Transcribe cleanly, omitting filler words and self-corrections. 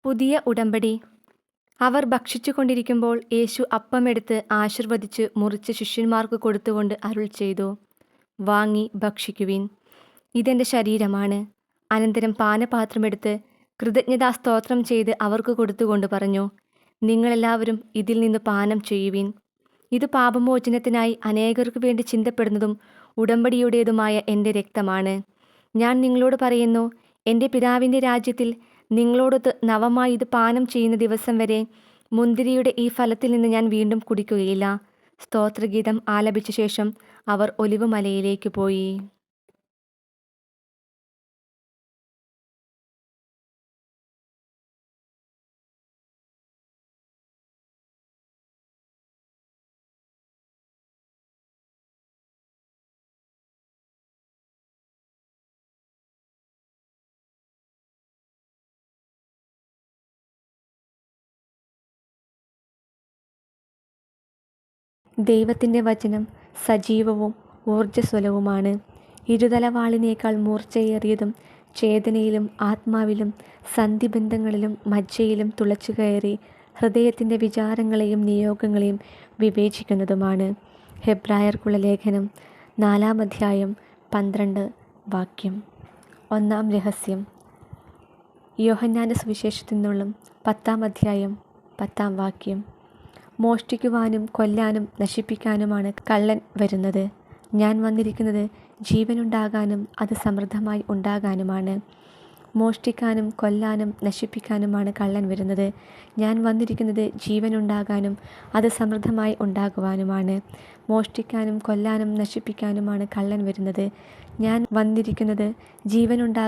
പുതിയ ഉടമ്പടി. അവർ ഭക്ഷിച്ചുകൊണ്ടിരിക്കുമ്പോൾ യേശു അപ്പമെടുത്ത് ആശീർവദിച്ച് മുറിച്ച് ശിഷ്യന്മാർക്ക് കൊടുത്തുകൊണ്ട് അരുൾചെയ്തു, വാങ്ങി ഭക്ഷിക്കുവിൻ, ഇതെൻ്റെ ശരീരമാണ്. അനന്തരം പാനപാത്രമെടുത്ത് കൃതജ്ഞതാസ്തോത്രം ചെയ്ത് അവർക്ക് കൊടുത്തുകൊണ്ട് പറഞ്ഞു, നിങ്ങളെല്ലാവരും ഇതിൽ നിന്ന് പാനം ചെയ്യുവിൻ. ഇത് പാപമോചനത്തിനായി അനേകർക്കു വേണ്ടി ചിന്തപ്പെടുന്നതും ഉടമ്പടിയുടേതുമായ എൻ്റെ രക്തമാണ്. ഞാൻ നിങ്ങളോട് പറയുന്നു, എൻ്റെ പിതാവിൻ്റെ രാജ്യത്തിൽ നിങ്ങളോടൊത്ത് നവമായി ഇത് പാനം ചെയ്യുന്ന ദിവസം വരെ മുന്തിരിയുടെ ഈ ഫലത്തിൽ നിന്ന് ഞാൻ വീണ്ടും കുടിക്കുകയില്ല. സ്തോത്രഗീതം ആലപിച്ച ശേഷം അവർ ഒലിവുമലയിലേക്ക് പോയി. ദൈവത്തിൻ്റെ വചനം സജീവവും ഊർജ്ജസ്വലവുമാണ്. ഇരുതലവാളിനേക്കാൾ മൂർച്ചയേറിയതും ചേതനയിലും ആത്മാവിലും സന്ധിബന്ധങ്ങളിലും മജ്ജയിലും തുളച്ചു കയറി ഹൃദയത്തിൻ്റെ വിചാരങ്ങളെയും നിയോഗങ്ങളെയും വിവേചിക്കുന്നതുമാണ്. ഹെബ്രായർക്കുള്ള ലേഖനം 4:12 ഒന്നാം രഹസ്യം. യോഹന്നാൻ്റെ സുവിശേഷത്തിൽ നിന്നുള്ള 10:10 മോഷ്ടിക്കുവാനും കൊല്ലാനും നശിപ്പിക്കാനുമാണ് കള്ളൻ വരുന്നത്. ഞാൻ വന്നിരിക്കുന്നത് ജീവനുണ്ടാകാനും അത് സമൃദ്ധമായി ഉണ്ടാകാനുമാണ്. മോഷ്ടിക്കാനും കൊല്ലാനും നശിപ്പിക്കാനുമാണ് കള്ളൻ വരുന്നത്. ഞാൻ വന്നിരിക്കുന്നത് ജീവനുണ്ടാകാനും അത് സമൃദ്ധമായി ഉണ്ടാകുവാനുമാണ്. മോഷ്ടിക്കാനും കൊല്ലാനും നശിപ്പിക്കാനുമാണ് കള്ളൻ വരുന്നത്. ഞാൻ വന്നിരിക്കുന്നത് ജീവനുണ്ടാകാനും